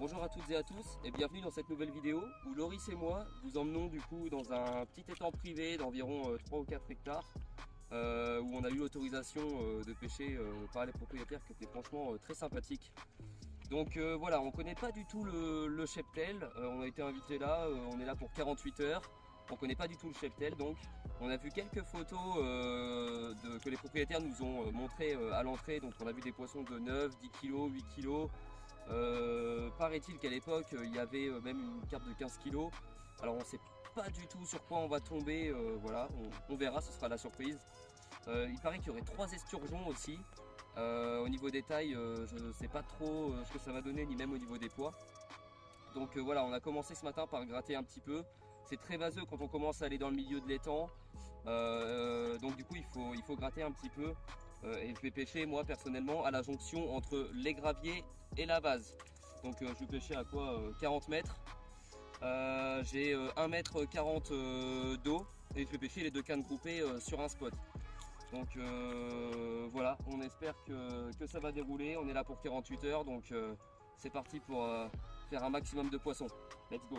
Bonjour à toutes et à tous et bienvenue dans cette nouvelle vidéo où Loris et moi vous emmenons du coup dans un petit étang privé d'environ 3 ou 4 hectares où on a eu l'autorisation de pêcher par les propriétaires qui était franchement très sympathique. Donc voilà, on connaît pas du tout le cheptel, on a été invité là, on est là pour 48 heures, on connaît pas du tout le cheptel, donc on a vu quelques photos que les propriétaires nous ont montrées à l'entrée, donc on a vu des poissons de 9, 10 kg, 8 kg. Paraît-il qu'à l'époque il y avait même une carpe de 15 kg. Alors on sait pas du tout sur quoi on va tomber, voilà, on verra, ce sera la surprise. Il paraît qu'il y aurait 3 esturgeons aussi. Au niveau des tailles, je ne sais pas trop ce que ça va donner, ni même au niveau des poids. Donc voilà, on a commencé ce matin par gratter un petit peu. C'est très vaseux quand on commence à aller dans le milieu de l'étang. Donc du coup il faut gratter un petit peu. Et je vais pêcher moi personnellement à la jonction entre les graviers et la vase. Donc je vais pêcher à quoi 40 mètres. J'ai 1 mètre 40 d'eau et je vais pêcher les 2 cannes groupées sur un spot. Donc voilà, on espère que ça va dérouler. On est là pour 48 heures, donc c'est parti pour faire un maximum de poissons. Let's go!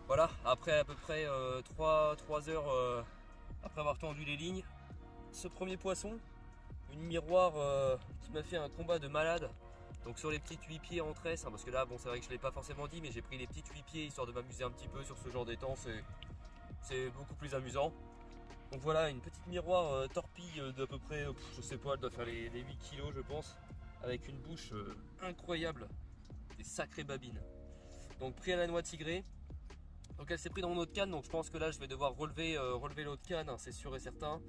Voilà, après à peu près 3 heures après avoir tendu les lignes, ce premier poisson, une miroir qui m'a fait un combat de malade. Donc sur les petites 8 pieds en tresse, hein, parce que là bon c'est vrai que je ne l'ai pas forcément dit, mais j'ai pris les petites 8 pieds histoire de m'amuser un petit peu sur ce genre d'étang, c'est beaucoup plus amusant. Donc voilà, une petite miroir torpille d'à peu près, je sais pas, elle doit faire les 8 kilos je pense, avec une bouche incroyable, des sacrées babines. Donc pris à la noix tigrée. Donc elle s'est prise dans mon autre canne, donc je pense que là je vais devoir relever l'autre canne, hein, c'est sûr et certain.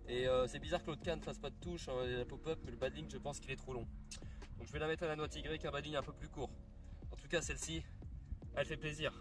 Et c'est bizarre que l'autre canne ne fasse pas de touche, hein, la pop-up, mais le badling je pense qu'il est trop long. Donc je vais la mettre à la noix tigrée avec un badling un peu plus court. En tout cas celle-ci, elle fait plaisir.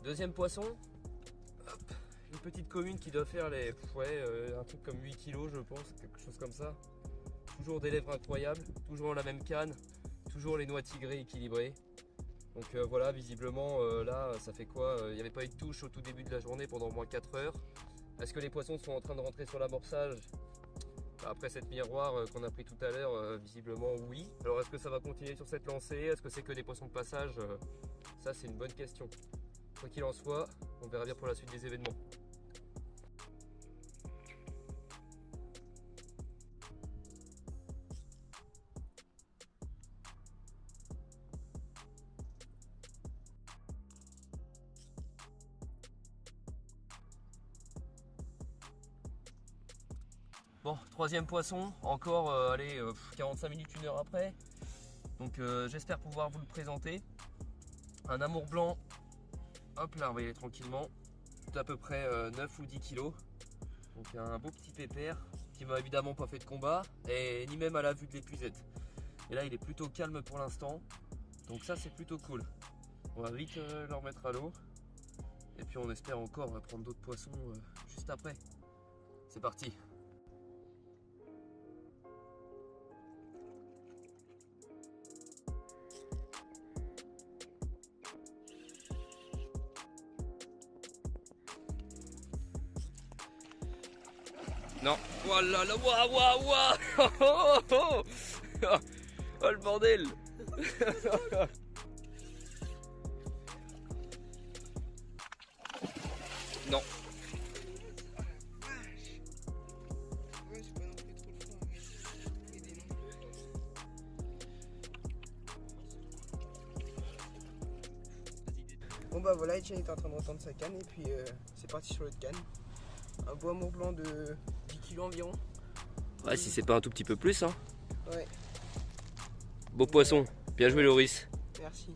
Deuxième poisson, hop, une petite commune qui doit faire un truc comme 8 kg je pense, quelque chose comme ça. Toujours des lèvres incroyables, toujours la même canne, toujours les noix tigrées équilibrées. Donc voilà, visiblement là ça fait quoi, il n'y avait pas eu de touche au tout début de la journée pendant au moins 4 heures. Est-ce que les poissons sont en train de rentrer sur l'amorçage? Après cette miroir qu'on a pris tout à l'heure, visiblement oui. Alors est-ce que ça va continuer sur cette lancée? Est-ce que c'est que des poissons de passage? Ça c'est une bonne question. Quoi qu'il en soit, on verra bien pour la suite des événements. Bon, troisième poisson, encore 45 minutes, 1 heure après. Donc j'espère pouvoir vous le présenter. Un amour blanc, hop là, vous voyez tranquillement, d'à peu près 9 ou 10 kg. Donc un beau petit pépère qui m'a évidemment pas fait de combat, et ni même à la vue de l'épuisette. Et là il est plutôt calme pour l'instant, donc ça c'est plutôt cool. On va vite le remettre à l'eau, et puis on espère encore prendre d'autres poissons juste après. C'est parti. Non, voilà, là, waouh, oh le bordel. Non. Bon bah voilà, Etienne est en train de retendre sa canne et puis c'est parti sur l'autre canne. Un beau amour blanc de 10 kg environ. Ouais, si c'est pas un tout petit peu plus, hein. Ouais. Beau poisson, bien joué Loris. Merci.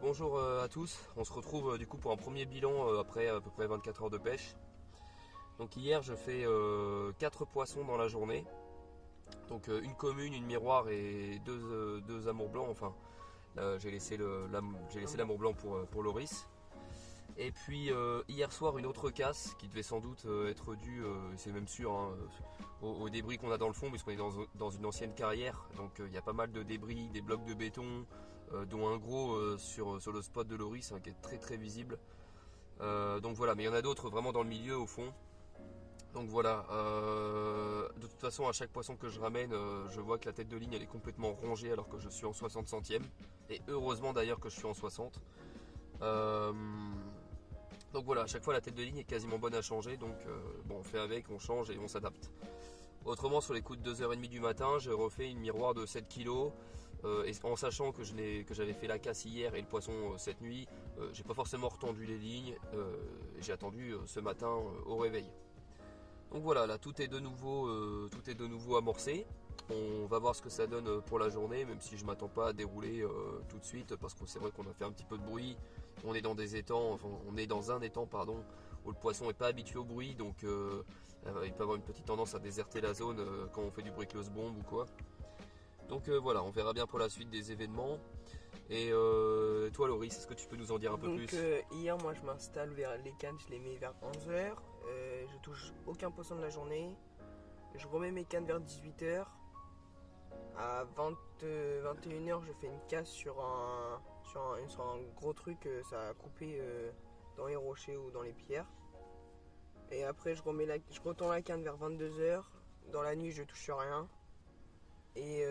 Bonjour à tous, on se retrouve du coup pour un premier bilan après à peu près 24 heures de pêche. Donc hier je fais 4 poissons dans la journée. Donc une commune, une miroir et deux amours blancs. Enfin j'ai laissé l'amour blanc pour Loris. Et puis hier soir une autre casse qui devait sans doute être due, c'est même sûr, hein, aux débris qu'on a dans le fond puisqu'on est dans une ancienne carrière. Donc il y a pas mal de débris, des blocs de béton, dont un gros sur le spot de Loris qui est très très visible. Donc voilà, mais il y en a d'autres vraiment dans le milieu au fond. Donc voilà, de toute façon à chaque poisson que je ramène, je vois que la tête de ligne elle est complètement rongée alors que je suis en 60 centièmes. Et heureusement d'ailleurs que je suis en 60. Donc voilà, à chaque fois la tête de ligne est quasiment bonne à changer, donc bon, on fait avec, on change et on s'adapte. Autrement, sur les coups de 2h30 du matin, j'ai refait une miroir de 7 kg. Et en sachant que j'avais fait la casse hier et le poisson cette nuit, j'ai pas forcément retendu les lignes, j'ai attendu ce matin au réveil. Donc voilà, là tout est de nouveau amorcé. On va voir ce que ça donne pour la journée, même si je m'attends pas à dérouler tout de suite, parce que c'est vrai qu'on a fait un petit peu de bruit. On est dans des étangs, enfin on est dans un étang pardon, où le poisson n'est pas habitué au bruit, donc il peut avoir une petite tendance à déserter la zone quand on fait du breakloose bomb ou quoi. Donc voilà, on verra bien pour la suite des événements. Et toi Loris, est-ce que tu peux nous en dire un peu plus? Hier, moi je m'installe vers les cannes, je les mets vers 11h. Je touche aucun poisson de la journée. Je remets mes cannes vers 18h. À 21h, je fais une casse sur un gros truc, ça a coupé dans les rochers ou dans les pierres. Et après, je retourne la canne vers 22h. Dans la nuit, je touche rien. Et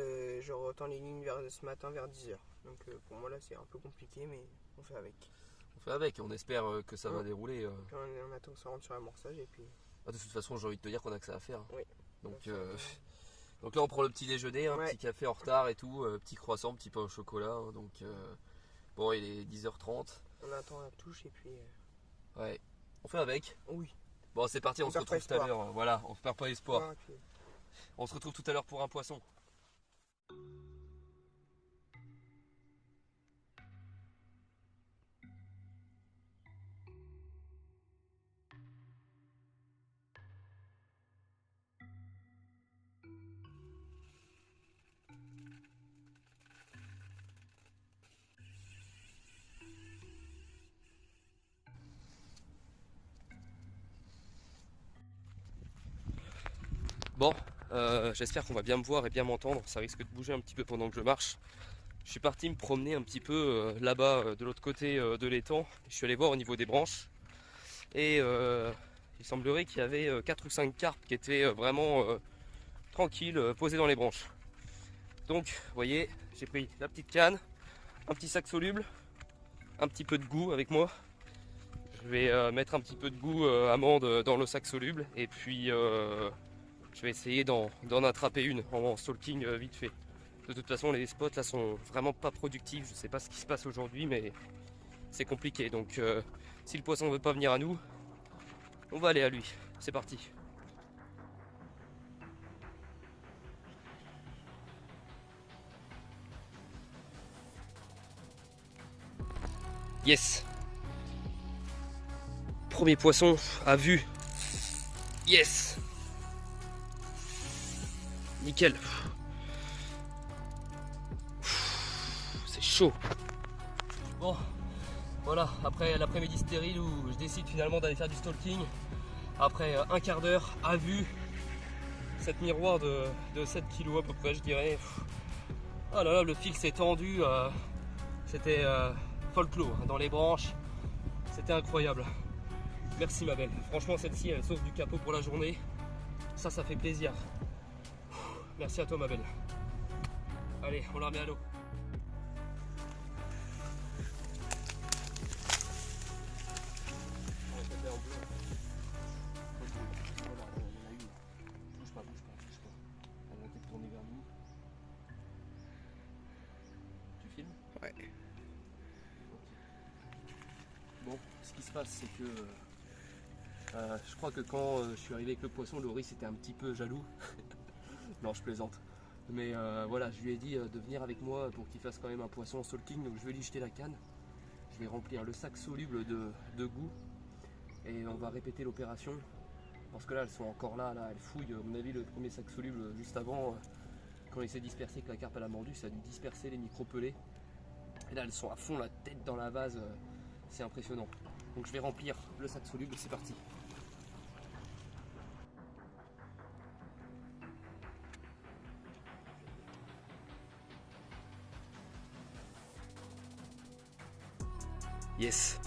je retourne les lignes ce matin vers 10h. Donc pour moi, là, c'est un peu compliqué, mais on fait avec. On fait avec, on espère que ça va dérouler. On attend que ça rentre sur l'amorçage et puis... Ah, de toute façon, j'ai envie de te dire qu'on a que ça à faire. Oui. Donc là, on prend le petit déjeuner, Ouais. petit café en retard et tout, petit croissant, petit pain au chocolat. Donc bon, il est 10h30. On attend la touche et puis... Ouais, on fait avec. Oui. Bon, c'est parti, on se retrouve tout à l'heure. Voilà, on ne perd pas espoir. Puis... On se retrouve tout à l'heure pour un poisson. Bon, j'espère qu'on va bien me voir et bien m'entendre. Ça risque de bouger un petit peu pendant que je marche. Je suis parti me promener un petit peu là-bas, de l'autre côté de l'étang. Je suis allé voir au niveau des branches. Et il semblerait qu'il y avait 4 ou 5 carpes qui étaient vraiment tranquilles, posées dans les branches. Donc, vous voyez, j'ai pris la petite canne, un petit sac soluble, un petit peu de goût avec moi. Je vais mettre un petit peu de goût amande dans le sac soluble. Et puis, je vais essayer d'en attraper une en stalking vite fait. De toute façon, les spots là sont vraiment pas productifs. Je sais pas ce qui se passe aujourd'hui, mais c'est compliqué. Donc, si le poisson veut pas venir à nous, on va aller à lui. C'est parti. Yes. Premier poisson à vue. Yes. Nickel. C'est chaud. Bon, voilà, après l'après-midi stérile où je décide finalement d'aller faire du stalking, après un quart d'heure à vue, cette miroir de 7 kg à peu près, je dirais. Oh là là, le fil s'est tendu, c'était folklore dans les branches, c'était incroyable. Merci ma belle, franchement celle-ci elle sauve du capot pour la journée, ça fait plaisir. Merci à toi ma belle. Allez, on la remet à l'eau. Tu filmes? Ouais. Bon, ce qui se passe c'est que je crois que quand je suis arrivé avec le poisson, Loris était un petit peu jaloux. Non, je plaisante. Mais voilà, je lui ai dit de venir avec moi pour qu'il fasse quand même un poisson en stalking. Donc je vais lui jeter la canne. Je vais remplir le sac soluble de goût. Et on va répéter l'opération. Parce que là, elles sont encore là, elles fouillent. À mon avis, le premier sac soluble juste avant, quand il s'est dispersé, que la carpe elle a mordu, ça a dû disperser les micro-pelés. Et là, elles sont à fond, la tête dans la vase. C'est impressionnant. Donc je vais remplir le sac soluble, c'est parti. Yes.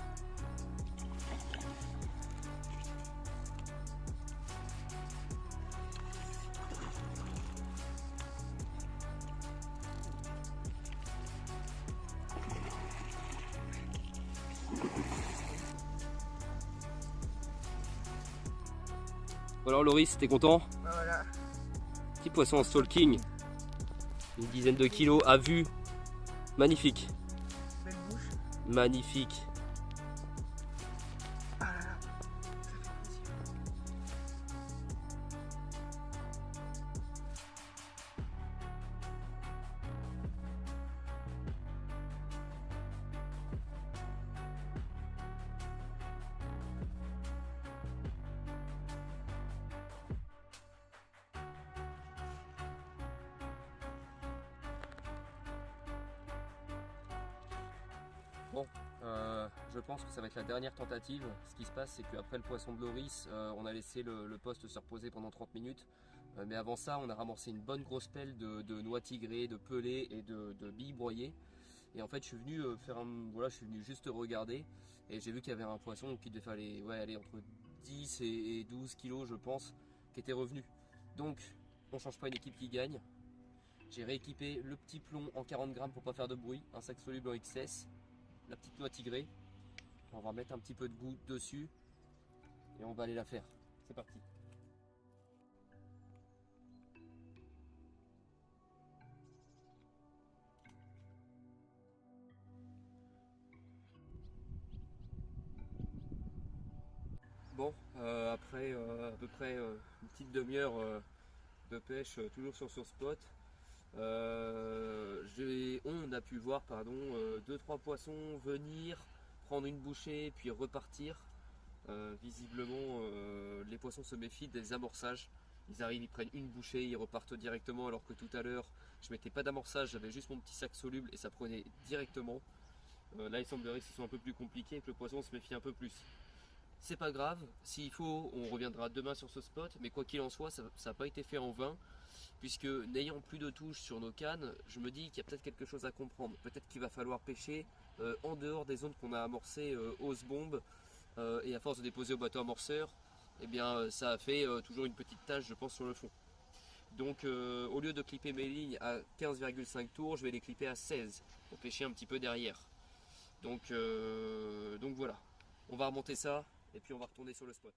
Alors Loris, t'es content? Voilà. Petit poisson en stalking. Une dizaine de kilos à vue. Magnifique. Belle bouche. Magnifique. Ah là là. Ça fait plaisir. Bon, je pense que ça va être la dernière tentative. Ce qui se passe, c'est qu'après le poisson de Loris, on a laissé le poste se reposer pendant 30 minutes. Mais avant ça, on a ramassé une bonne grosse pelle de noix tigrées, de pelées et de billes broyées. Et en fait, je suis venu voilà, je suis venu juste regarder et j'ai vu qu'il y avait un poisson qui devait faire aller entre 10 et 12 kilos, je pense, qui était revenu. Donc, on change pas une équipe qui gagne. J'ai rééquipé le petit plomb en 40 grammes pour pas faire de bruit, un sac soluble en XS, la petite noix tigrée. On va mettre un petit peu de goutte dessus et on va aller la faire. C'est parti. Bon, après à peu près une petite demi-heure de pêche, toujours sur ce spot, on a pu voir pardon, 2-3 poissons venir, prendre une bouchée puis repartir. Visiblement, les poissons se méfient des amorçages. Ils arrivent, ils prennent une bouchée, ils repartent directement, alors que tout à l'heure, je mettais pas d'amorçage, j'avais juste mon petit sac soluble et ça prenait directement. Là, il semblerait que ce soit un peu plus compliqué et que le poisson se méfie un peu plus. C'est pas grave, s'il faut, on reviendra demain sur ce spot, mais quoi qu'il en soit, ça n'a pas été fait en vain, puisque n'ayant plus de touches sur nos cannes, je me dis qu'il y a peut-être quelque chose à comprendre. Peut-être qu'il va falloir pêcher en dehors des zones qu'on a amorcées hausse bombe, et à force de déposer au bateau amorceur, eh bien, ça a fait toujours une petite tache, je pense, sur le fond. Donc au lieu de clipper mes lignes à 15,5 tours, je vais les clipper à 16 pour pêcher un petit peu derrière. Donc voilà, on va remonter ça et puis on va retourner sur le spot.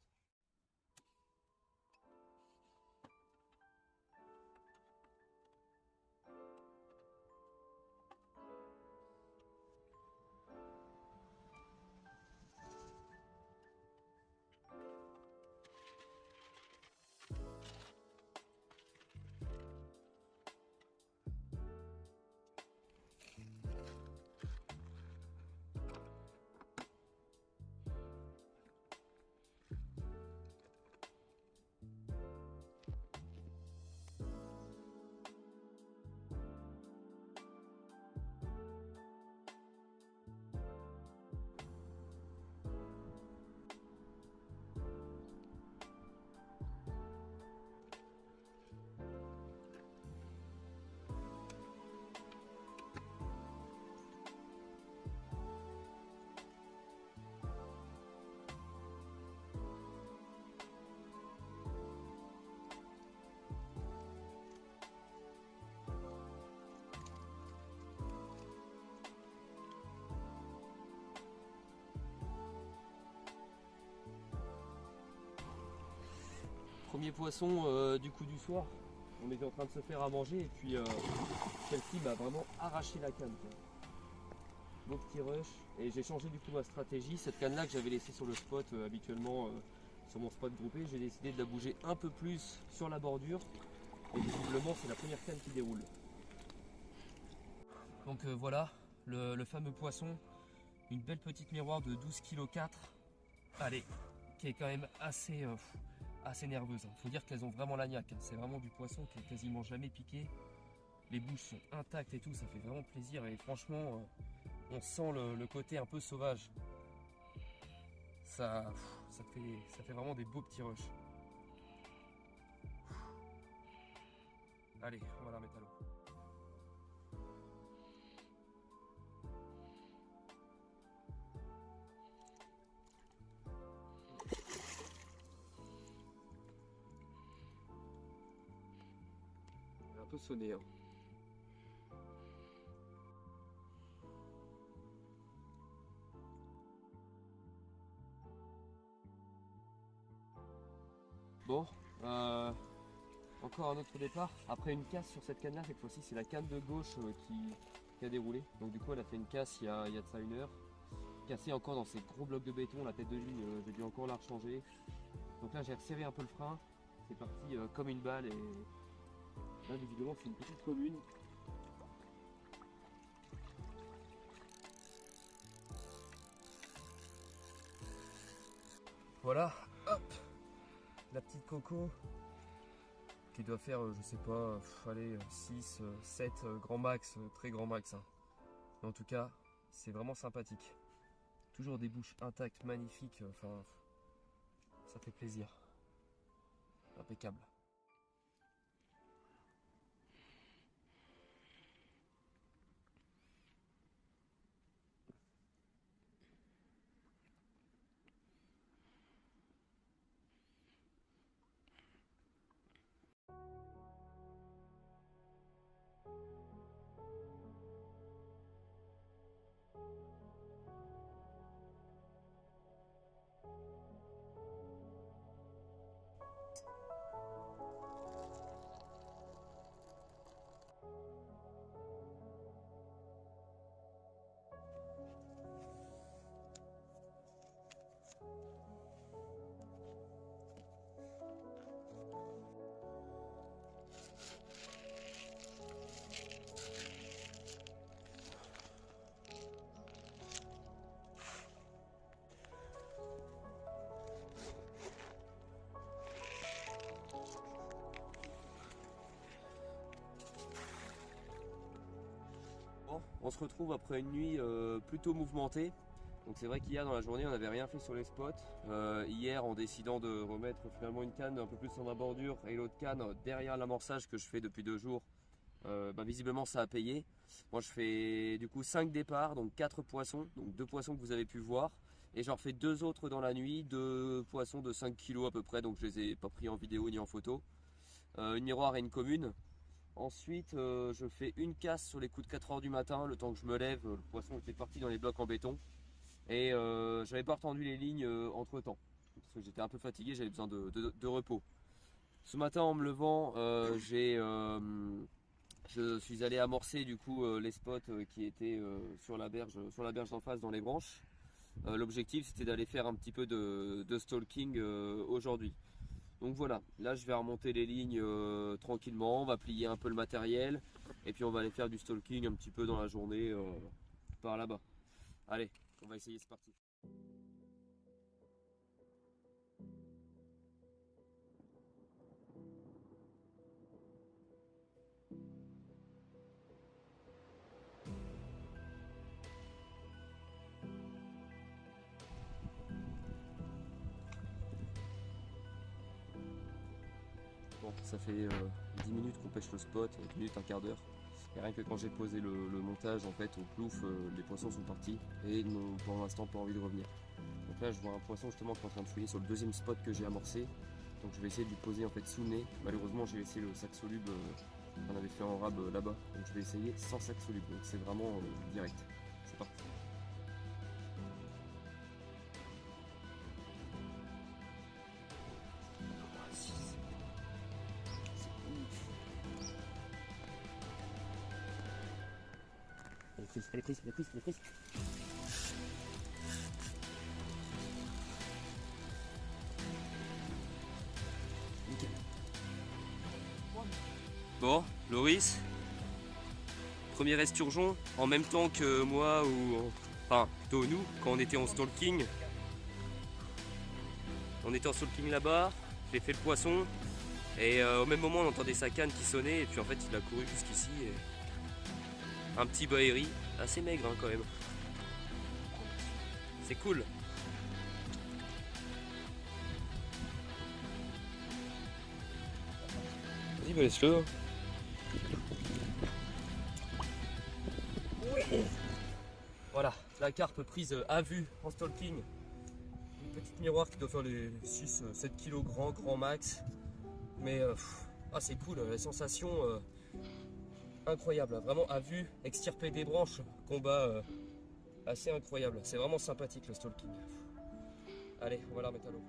Premier poisson du coup du soir, on était en train de se faire à manger et puis celle-ci m'a vraiment arraché la canne. Beau petit rush et j'ai changé du coup ma stratégie. Cette canne là que j'avais laissée sur le spot habituellement sur mon spot groupé, j'ai décidé de la bouger un peu plus sur la bordure et visiblement c'est la première canne qui déroule. Donc voilà le fameux poisson, une belle petite miroir de 12,4 kg. Allez, qui est quand même assez nerveuses. Faut dire qu'elles ont vraiment la niaque. C'est vraiment du poisson qui est quasiment jamais piqué. Les bouches sont intactes et tout, ça fait vraiment plaisir. Et franchement, on sent le côté un peu sauvage. Ça fait vraiment des beaux petits rushs. Allez, on va la remettre à l'eau. Un peu sonné. Hein. Bon, encore un autre départ. Après une casse sur cette canne là, cette fois-ci c'est la canne de gauche qui a déroulé. Donc du coup elle a fait une casse il y a de ça une heure. Cassée encore dans ces gros blocs de béton, la tête de ligne j'ai dû encore la rechanger. Donc là j'ai resserré un peu le frein, c'est parti comme une balle et là visiblement c'est une petite commune. Voilà, hop, la petite coco qui doit faire, je sais pas, allez, 6, 7 grand max, très grand max. Hein. Mais en tout cas, c'est vraiment sympathique. Toujours des bouches intactes, magnifiques, enfin, ça fait plaisir. Impeccable. On se retrouve après une nuit plutôt mouvementée. Donc c'est vrai qu'hier dans la journée on n'avait rien fait sur les spots. Hier en décidant de remettre finalement une canne un peu plus sur la bordure et l'autre canne derrière l'amorçage que je fais depuis 2 jours, visiblement ça a payé. Moi je fais du coup 5 départs, donc 4 poissons, donc 2 poissons que vous avez pu voir. Et j'en refais 2 autres dans la nuit, 2 poissons de 5 kg à peu près, donc je les ai pas pris en vidéo ni en photo. Une miroir et une commune. Ensuite, je fais une casse sur les coups de 4 h du matin, le temps que je me lève, le poisson était parti dans les blocs en béton. Et j'avais pas retendu les lignes entre temps, parce que j'étais un peu fatigué, j'avais besoin de repos. Ce matin en me levant, je suis allé amorcer du coup les spots qui étaient sur la berge d'en face dans les branches. L'objectif c'était d'aller faire un petit peu de stalking aujourd'hui. Donc voilà, là je vais remonter les lignes tranquillement, on va plier un peu le matériel et puis on va aller faire du stalking un petit peu dans la journée par là-bas. Allez, on va essayer, c'est parti. Bon, ça fait 10 minutes qu'on pêche le spot, 10 minutes, un quart d'heure. Et rien que quand j'ai posé le montage en fait au plouf, les poissons sont partis et n'ont pour l'instant pas envie de revenir. Donc là je vois un poisson justement qui est en train de fouiller sur le deuxième spot que j'ai amorcé. Donc je vais essayer de lui poser en fait sous le nez. Malheureusement j'ai laissé le sac soluble qu'on avait fait en rab là-bas. Donc je vais essayer sans sac soluble. Donc c'est vraiment direct. C'est parti. Elle est prise, elle est prise, elle est prise. Nickel. Bon, Loris, premier esturgeon, en même temps que moi, ou enfin plutôt nous, quand on était en stalking. On était en stalking là-bas, j'ai fait le poisson, et au même moment on entendait sa canne qui sonnait, et puis en fait il a couru jusqu'ici. Et... un petit baéri, assez maigre hein, quand même. C'est cool. Vas-y, bah laisse-le. Oui. Voilà, la carpe prise à vue en stalking. Une petite miroir qui doit faire les 6-7 kg grand max. Mais c'est cool, la sensation incroyable. Vraiment à vue, extirper des branches, combat assez incroyable. C'est vraiment sympathique le stalking. Allez, on va la remettre à l'eau.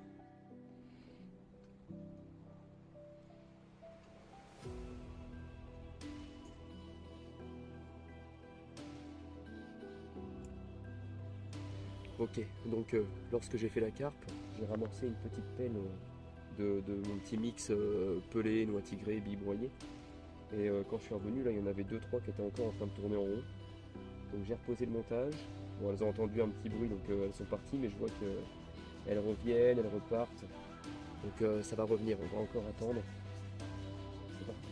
Ok, donc lorsque j'ai fait la carpe, j'ai ramassé une petite pelle de mon petit mix pelé, noix tigrée, billes broyées. Et quand je suis revenu, là il y en avait 2-3 qui étaient encore en train de tourner en rond. Donc j'ai reposé le montage. Bon, elles ont entendu un petit bruit, donc elles sont parties, mais je vois qu'elles reviennent, elles repartent. Donc ça va revenir, on va encore attendre. C'est parti.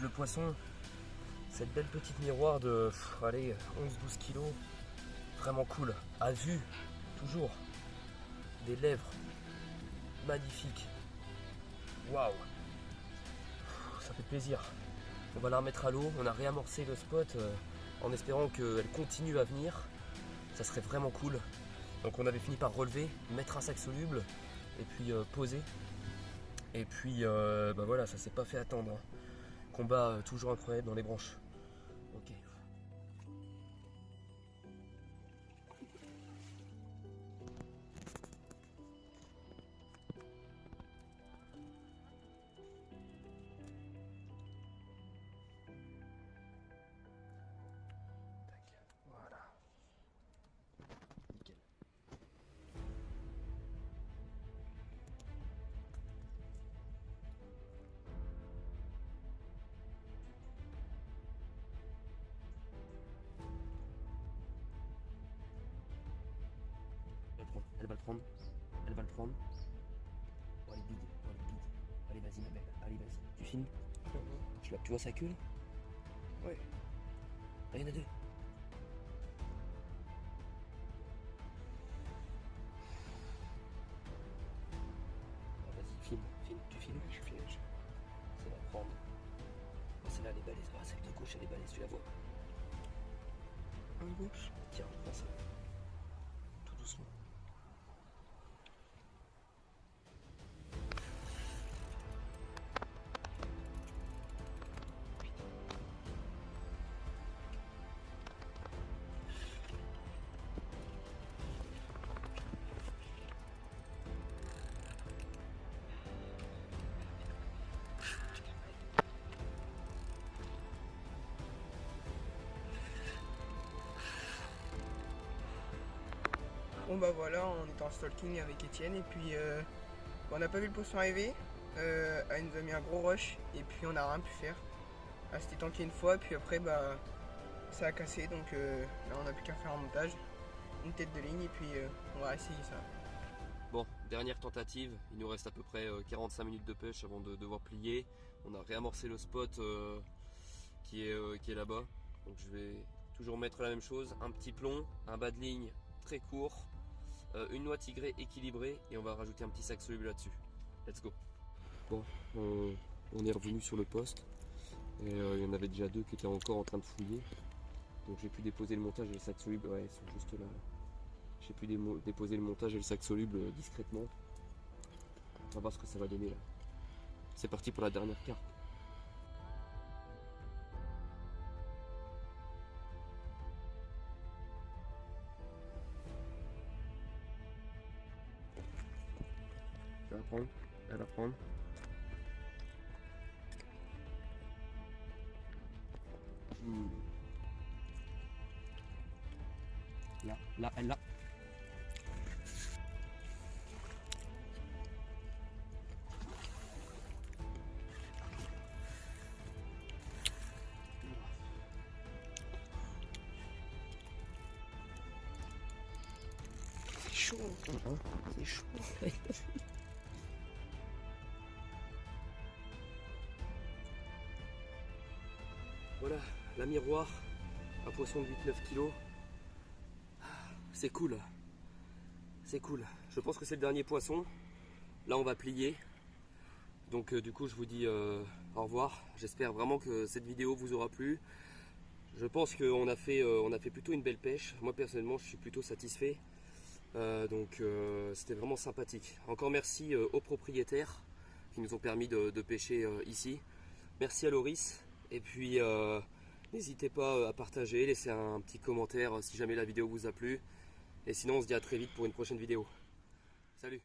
le poisson, cette belle petite miroir de allez, 11-12 kilos, vraiment cool, à vue, toujours, des lèvres, magnifiques, waouh, ça fait plaisir. On va la remettre à l'eau, on a réamorcé le spot en espérant qu'elle continue à venir, ça serait vraiment cool. Donc on avait fini par relever, mettre un sac soluble et puis poser. Et puis bah voilà, ça s'est pas fait attendre. Combat toujours incroyable dans les branches. Ok. Voilà. Nickel. Elle va le prendre. Elle va le prendre. Oh, elle est bide. Oh, elle est bide. Allez, vas-y, ma belle. Allez, vas-y. Tu filmes? Tu vois sa queue là? Ouais. Ah, il y en a deux. Ah, vas-y, filme. Tu filmes? Je filme. Ça va prendre. Oh, celle-là, elle est balèze. Ah, celle de gauche, elle est balèze. Tu la vois? En gauche. Tiens, prends ça. Tout doucement. Bon bah voilà, on était en stalking avec Étienne et puis on n'a pas vu le poisson arriver. Elle nous a mis un gros rush et puis on n'a rien pu faire. Elle s'était tankée une fois puis après bah ça a cassé donc là on n'a plus qu'à faire un montage, une tête de ligne et puis on va essayer ça. Bon, dernière tentative, il nous reste à peu près 45 minutes de pêche avant de devoir plier. On a réamorcé le spot qui est là-bas. Donc je vais toujours mettre la même chose, un petit plomb, un bas de ligne très court, une noix tigrée équilibrée et on va rajouter un petit sac soluble là-dessus. Let's go. Bon, on est revenu sur le poste et il y en avait déjà deux qui étaient encore en train de fouiller. Donc j'ai pu déposer le montage et le sac soluble, ouais, ils sont juste là. J'ai pu déposer le montage et le sac soluble discrètement. On va voir ce que ça va donner là. C'est parti pour la dernière carte. Elle va prendre, elle va prendre. Là, elle l'a. C'est chaud, c'est chaud. Voilà, la miroir, un poisson de 8-9 kg. C'est cool. C'est cool. Je pense que c'est le dernier poisson. Là, on va plier. Donc, du coup, je vous dis au revoir. J'espère vraiment que cette vidéo vous aura plu. Je pense qu'on a fait plutôt une belle pêche. Moi, personnellement, je suis plutôt satisfait. Donc, c'était vraiment sympathique. Encore merci aux propriétaires qui nous ont permis de pêcher ici. Merci à Loris. Et puis, n'hésitez pas à partager, laisser un petit commentaire si jamais la vidéo vous a plu. Et sinon, on se dit à très vite pour une prochaine vidéo. Salut!